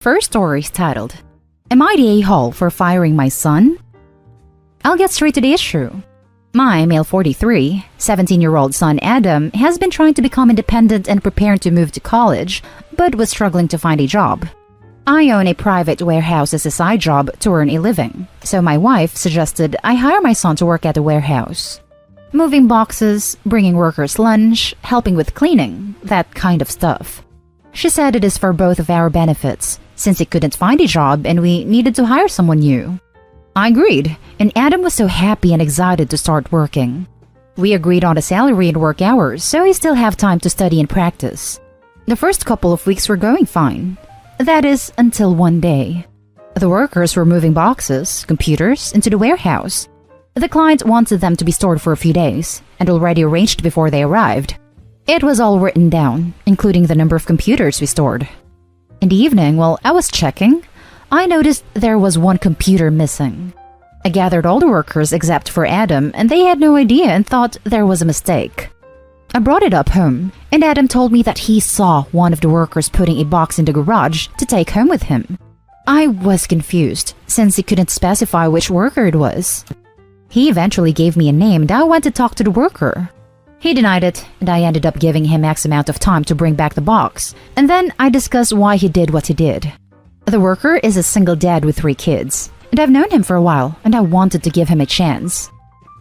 First story is titled, Am I the a-hole for firing my son? I'll get straight to the issue. My male 43, 17-year-old son Adam has been trying to become independent and preparing to move to college, but was struggling to find a job. I own a private warehouse as a side job to earn a living, so my wife suggested I hire my son to work at the warehouse. Moving boxes, bringing workers lunch, helping with cleaning, that kind of stuff. She said it is for both of our benefits, since he couldn't find a job and we needed to hire someone new. I agreed, and Adam was so happy and excited to start working. We agreed on the salary and work hours, so he still have time to study and practice. The first couple of weeks were going fine. That is, until one day. The workers were moving boxes, computers, into the warehouse. The client wanted them to be stored for a few days, and already arranged before they arrived. It was all written down, including the number of computers we stored. In the evening, while I was checking, I noticed there was one computer missing. I gathered all the workers except for Adam, and they had no idea and thought there was a mistake. I brought it up home, and Adam told me that he saw one of the workers putting a box in the garage to take home with him. I was confused, since he couldn't specify which worker it was. He eventually gave me a name and I went to talk to the worker. He denied it, and I ended up giving him X amount of time to bring back the box, and then I discussed why he did what he did. The worker is a single dad with 3 kids, and I've known him for a while, and I wanted to give him a chance.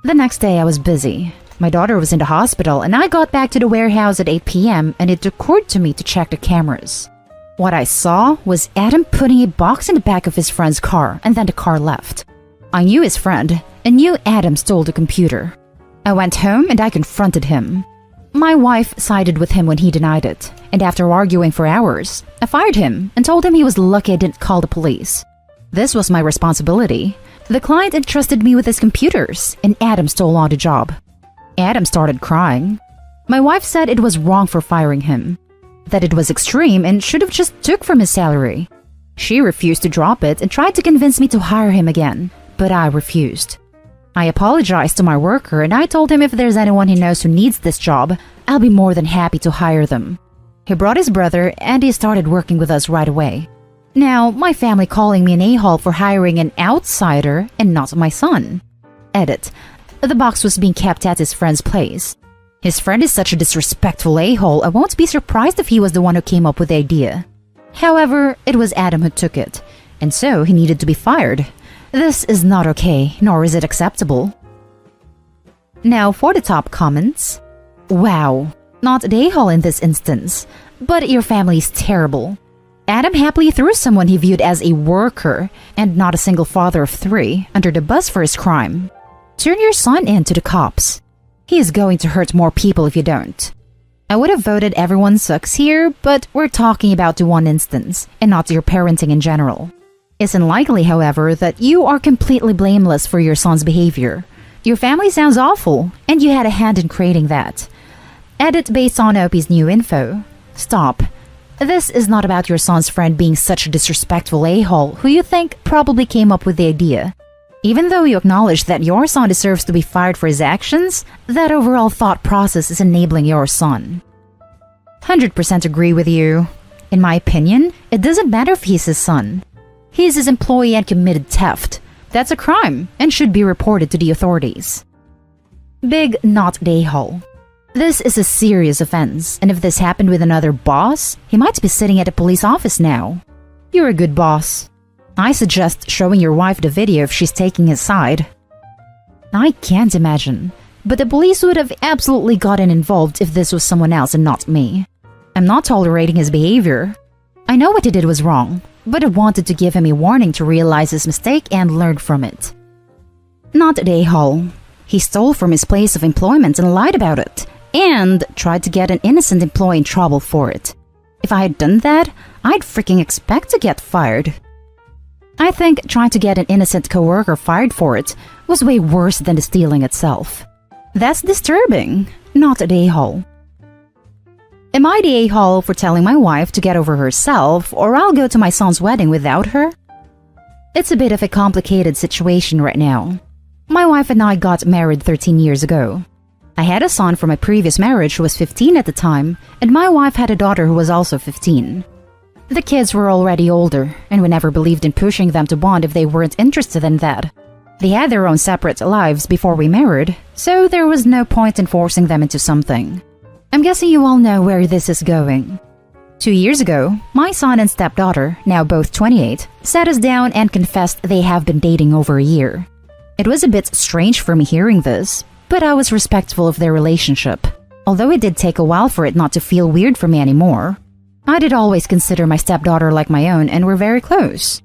The next day I was busy. My daughter was in the hospital, and I got back to the warehouse at 8 p.m. and it occurred to me to check the cameras. What I saw was Adam putting a box in the back of his friend's car, and then the car left. I knew his friend, and knew Adam stole the computer. I went home and I confronted him. My wife sided with him when he denied it, and after arguing for hours, I fired him and told him he was lucky I didn't call the police. This was my responsibility. The client entrusted me with his computers, and Adam stole on the job. Adam started crying. My wife said it was wrong for firing him, that it was extreme and should have just took from his salary. She refused to drop it and tried to convince me to hire him again, but I refused. I apologized to my worker and I told him if there's anyone he knows who needs this job, I'll be more than happy to hire them. He brought his brother and he started working with us right away. Now, my family calling me an a-hole for hiring an outsider and not my son. Edit. The box was being kept at his friend's place. His friend is such a disrespectful a-hole, I won't be surprised if he was the one who came up with the idea. However, it was Adam who took it, and so he needed to be fired. This is not okay, nor is it acceptable. Now for the top comments. Wow, not the a-hole in this instance, but your family is terrible. Adam happily threw someone he viewed as a worker, and not a single father of 3, under the bus for his crime. Turn your son in to the cops. He is going to hurt more people if you don't. I would have voted everyone sucks here, but we're talking about the one instance, and not your parenting in general. It's unlikely, however, that you are completely blameless for your son's behavior. Your family sounds awful, and you had a hand in creating that. Edit based on OP's new info. Stop. This is not about your son's friend being such a disrespectful a-hole who you think probably came up with the idea. Even though you acknowledge that your son deserves to be fired for his actions, that overall thought process is enabling your son. 100% agree with you. In my opinion, it doesn't matter if he's his son. He's his employee and committed theft. That's a crime and should be reported to the authorities. Big not the a-hole. This is a serious offense, and if this happened with another boss, he might be sitting at a police office now. You're a good boss. I suggest showing your wife the video if she's taking his side. I can't imagine, but the police would have absolutely gotten involved if this was someone else and not me. I'm not tolerating his behavior. I know what he did was wrong, but I wanted to give him a warning to realize his mistake and learn from it. Not the a-hole. He stole from his place of employment and lied about it, and tried to get an innocent employee in trouble for it. If I had done that, I'd freaking expect to get fired. I think trying to get an innocent coworker fired for it was way worse than the stealing itself. That's disturbing, not the a-hole. Am I the a-hole for telling my wife to get over herself, or I'll go to my son's wedding without her? It's a bit of a complicated situation right now. My wife and I got married 13 years ago. I had a son from my previous marriage who was 15 at the time, and my wife had a daughter who was also 15. The kids were already older, and we never believed in pushing them to bond if they weren't interested in that. They had their own separate lives before we married, so there was no point in forcing them into something. I'm guessing you all know where this is going. 2 years ago, my son and stepdaughter, now both 28, sat us down and confessed they have been dating over a year. It was a bit strange for me hearing this, but I was respectful of their relationship, although it did take a while for it not to feel weird for me anymore. I did always consider my stepdaughter like my own and were very close.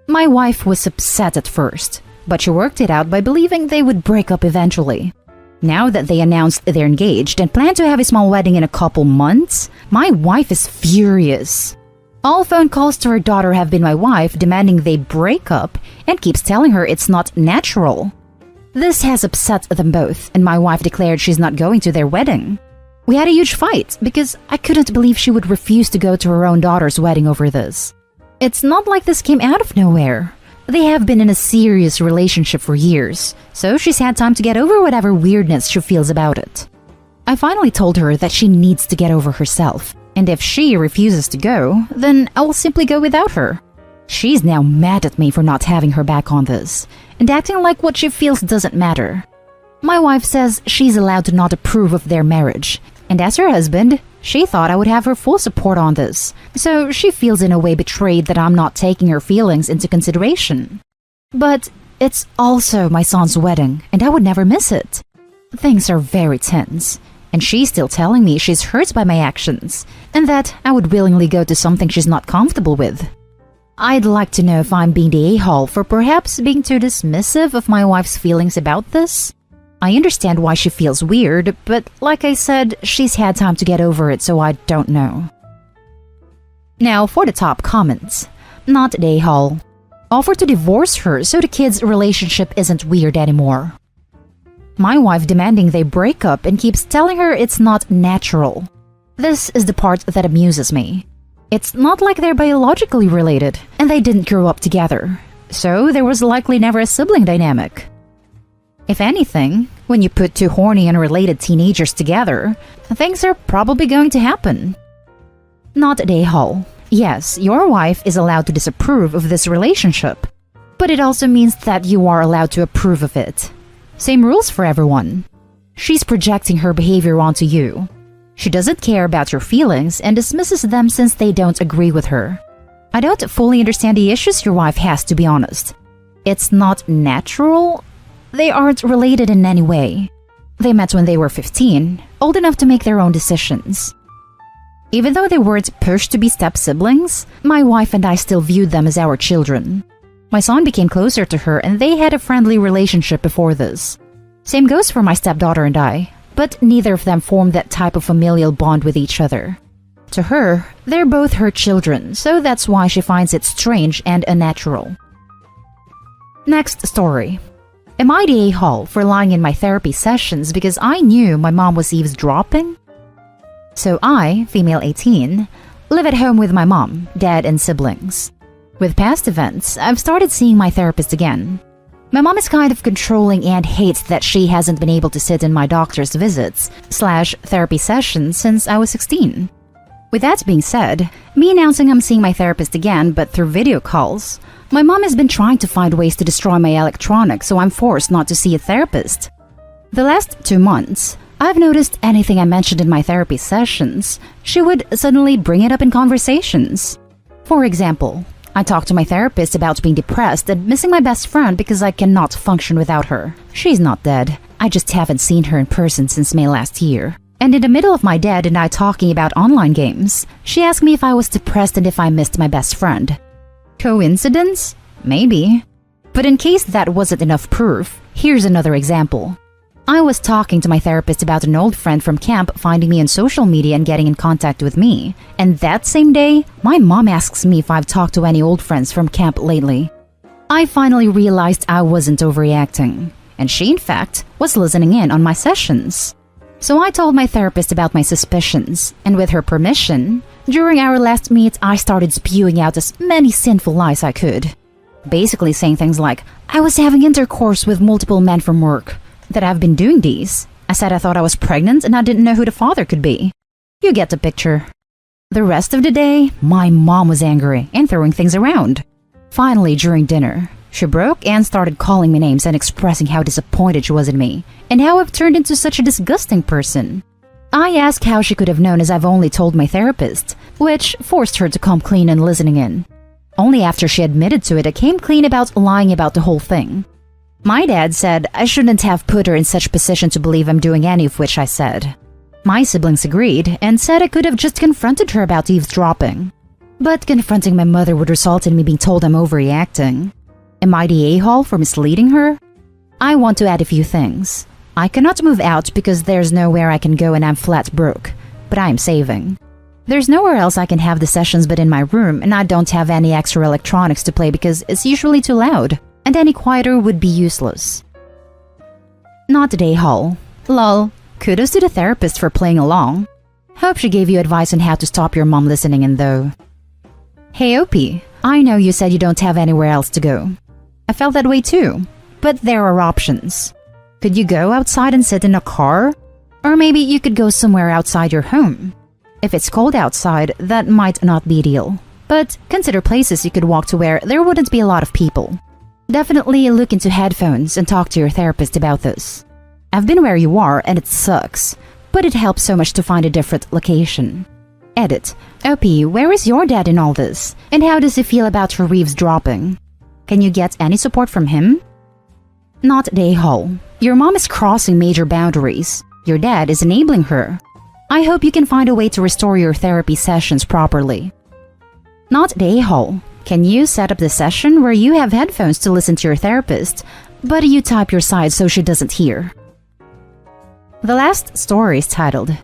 My wife was upset at first, but she worked it out by believing they would break up eventually. Now that they announced they're engaged and plan to have a small wedding in a couple months, my wife is furious. All phone calls to her daughter have been my wife demanding they break up and keeps telling her it's not natural. This has upset them both, and my wife declared she's not going to their wedding. We had a huge fight because I couldn't believe she would refuse to go to her own daughter's wedding over this. It's not like this came out of nowhere. They have been in a serious relationship for years, so she's had time to get over whatever weirdness she feels about it. I finally told her that she needs to get over herself, and if she refuses to go, then I will simply go without her. She's now mad at me for not having her back on this, and acting like what she feels doesn't matter. My wife says she's allowed to not approve of their marriage, and as her husband, she thought I would have her full support on this, so she feels in a way betrayed that I'm not taking her feelings into consideration. But it's also my son's wedding, and I would never miss it. Things are very tense, and she's still telling me she's hurt by my actions, and that I would willingly go to something she's not comfortable with. I'd like to know if I'm being the a-hole for perhaps being too dismissive of my wife's feelings about this. I understand why she feels weird, but like I said, she's had time to get over it, so I don't know. Now for the top comments. Not the a-hole. Offer to divorce her so the kids' relationship isn't weird anymore. My wife demanding they break up and keeps telling her it's not natural. This is the part that amuses me. It's not like they're biologically related, and they didn't grow up together, so there was likely never a sibling dynamic. If anything, when you put two horny and related teenagers together, things are probably going to happen. Not the a-hole. Yes, your wife is allowed to disapprove of this relationship, but it also means that you are allowed to approve of it. Same rules for everyone. She's projecting her behavior onto you. She doesn't care about your feelings and dismisses them since they don't agree with her. I don't fully understand the issues your wife has, to be honest. It's not natural. They aren't related in any way. They met when they were 15, old enough to make their own decisions. Even though they weren't pushed to be step-siblings, my wife and I still viewed them as our children. My son became closer to her and they had a friendly relationship before this. Same goes for my stepdaughter and I, but neither of them formed that type of familial bond with each other. To her, they're both her children, so that's why she finds it strange and unnatural. Next story. Am I the a-hole for lying in my therapy sessions because I knew my mom was eavesdropping? So I, female 18, live at home with my mom, dad, and siblings. With past events, I've started seeing my therapist again. My mom is kind of controlling and hates that she hasn't been able to sit in my doctor's visits/therapy sessions since I was 16. With that being said, me announcing I'm seeing my therapist again but through video calls, my mom has been trying to find ways to destroy my electronics, so I'm forced not to see a therapist. The last 2 months, I've noticed anything I mentioned in my therapy sessions, she would suddenly bring it up in conversations. For example, I talked to my therapist about being depressed and missing my best friend because I cannot function without her. She's not dead. I just haven't seen her in person since May last year. And in the middle of my dad and I talking about online games, she asked me if I was depressed and if I missed my best friend. Coincidence? Maybe. But in case that wasn't enough proof, here's another example. I was talking to my therapist about an old friend from camp finding me on social media and getting in contact with me. And that same day, my mom asks me if I've talked to any old friends from camp lately. I finally realized I wasn't overreacting, and she in fact was listening in on my sessions. So I told my therapist about my suspicions, and with her permission, during our last meet I started spewing out as many sinful lies I could. Basically saying things like, I was having intercourse with multiple men from work, that I've been doing these. I said I thought I was pregnant and I didn't know who the father could be. You get the picture. The rest of the day, my mom was angry and throwing things around. Finally, during dinner, she broke and started calling me names and expressing how disappointed she was in me and how I've turned into such a disgusting person. I asked how she could have known, as I've only told my therapist, which forced her to come clean and listening in. Only after she admitted to it, I came clean about lying about the whole thing. My dad said I shouldn't have put her in such a position to believe I'm doing any of which I said. My siblings agreed and said I could have just confronted her about eavesdropping. But confronting my mother would result in me being told I'm overreacting. Am I the a-hole for misleading her? I want to add a few things. I cannot move out because there's nowhere I can go and I'm flat broke, but I am saving. There's nowhere else I can have the sessions but in my room, and I don't have any extra electronics to play because it's usually too loud, and any quieter would be useless. Not the a-hole. Lol. Kudos to the therapist for playing along. Hope she gave you advice on how to stop your mom listening in though. Hey Opie, I know you said you don't have anywhere else to go. I felt that way too, but there are options. Could you go outside and sit in a car? Or maybe you could go somewhere outside your home. If it's cold outside, that might not be ideal. But consider places you could walk to where there wouldn't be a lot of people. Definitely look into headphones and talk to your therapist about this. I've been where you are and it sucks, but it helps so much to find a different location. Edit. OP, where is your dad in all this? And how does he feel about her eavesdropping? Can you get any support from him? Not the a-hole. Your mom is crossing major boundaries. Your dad is enabling her. I hope you can find a way to restore your therapy sessions properly. Not the a-hole. Can you set up the session where you have headphones to listen to your therapist, but you type your side so she doesn't hear? The last story is titled,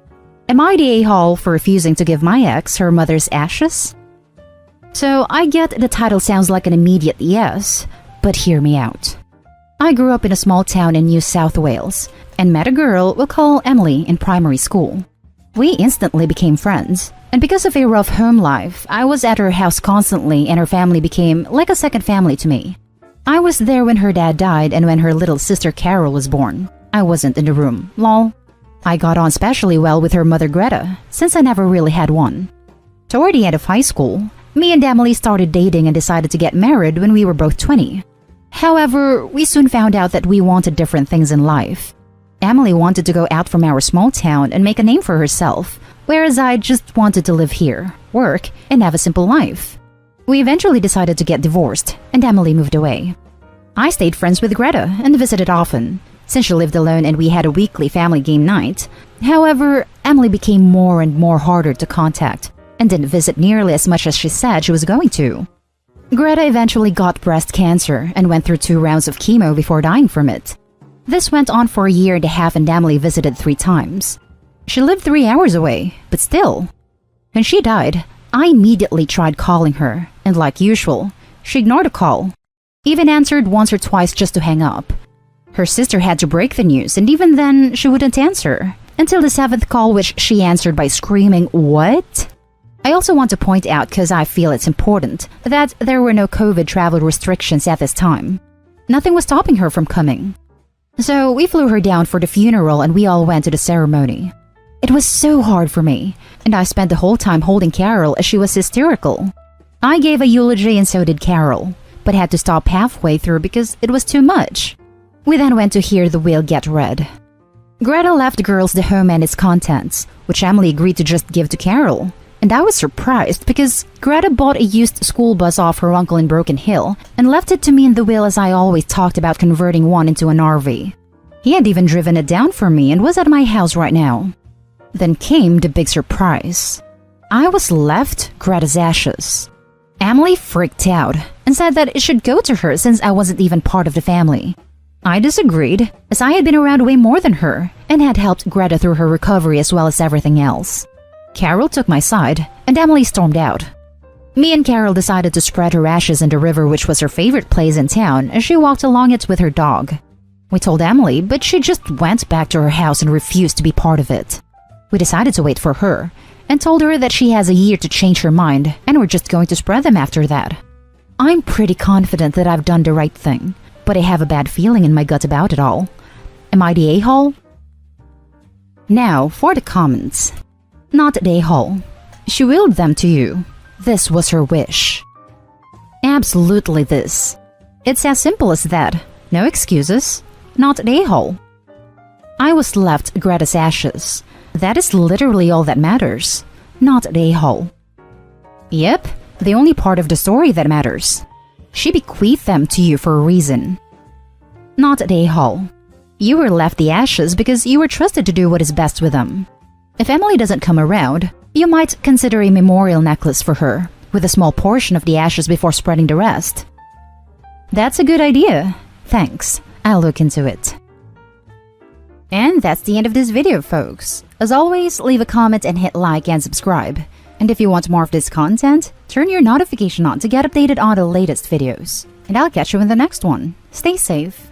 Am I the a-hole for refusing to give my ex her mother's ashes? So I get the title sounds like an immediate yes, but hear me out. I grew up in a small town in New South Wales and met a girl we'll call Emily in primary school. We instantly became friends, and because of a rough home life, I was at her house constantly and her family became like a second family to me. I was there when her dad died and when her little sister Carol was born. I wasn't in the room, lol. I got on especially well with her mother Greta, since I never really had one. Toward the end of high school, me and Emily started dating and decided to get married when we were both 20. However, we soon found out that we wanted different things in life. Emily wanted to go out from our small town and make a name for herself, whereas I just wanted to live here, work, and have a simple life. We eventually decided to get divorced, and Emily moved away. I stayed friends with Greta and visited often, since she lived alone and we had a weekly family game night. However, Emily became more and more harder to contact, and didn't visit nearly as much as she said she was going to. Greta eventually got breast cancer and went through 2 rounds of chemo before dying from it. This went on for a year and a half and Emily visited 3 times. She lived 3 hours away, but still. When she died, I immediately tried calling her, and like usual, she ignored a call. Even answered once or twice just to hang up. Her sister had to break the news, and even then, she wouldn't answer, until the 7th call, which she answered by screaming, "What?" I also want to point out, because I feel it's important, that there were no COVID travel restrictions at this time. Nothing was stopping her from coming. So we flew her down for the funeral and we all went to the ceremony. It was so hard for me, and I spent the whole time holding Carol as she was hysterical. I gave a eulogy and so did Carol, but had to stop halfway through because it was too much. We then went to hear the will get read. Greta left girls the home and its contents, which Emily agreed to just give to Carol. And I was surprised because Greta bought a used school bus off her uncle in Broken Hill and left it to me in the will, as I always talked about converting one into an RV. He had even driven it down for me and was at my house right now. Then came the big surprise. I was left Greta's ashes. Emily freaked out and said that it should go to her since I wasn't even part of the family. I disagreed, as I had been around way more than her and had helped Greta through her recovery as well as everything else. Carol took my side, and Emily stormed out. Me and Carol decided to spread her ashes in the river, which was her favorite place in town, as she walked along it with her dog. We told Emily, but she just went back to her house and refused to be part of it. We decided to wait for her, and told her that she has a year to change her mind, and we're just going to spread them after that. I'm pretty confident that I've done the right thing, but I have a bad feeling in my gut about it all. Am I the a-hole? Now, for the comments. Not the a-hole. She willed them to you. This was her wish. Absolutely this. It's as simple as that. No excuses. Not an a-hole. I was left Greta's ashes. That is literally all that matters. Not an a-hole. Yep, the only part of the story that matters. She bequeathed them to you for a reason. Not an a-hole. You were left the ashes because you were trusted to do what is best with them. If Emily doesn't come around, you might consider a memorial necklace for her, with a small portion of the ashes before spreading the rest. That's a good idea. Thanks. I'll look into it. And that's the end of this video, folks. As always, leave a comment and hit like and subscribe. And if you want more of this content, turn your notification on to get updated on the latest videos. And I'll catch you in the next one. Stay safe.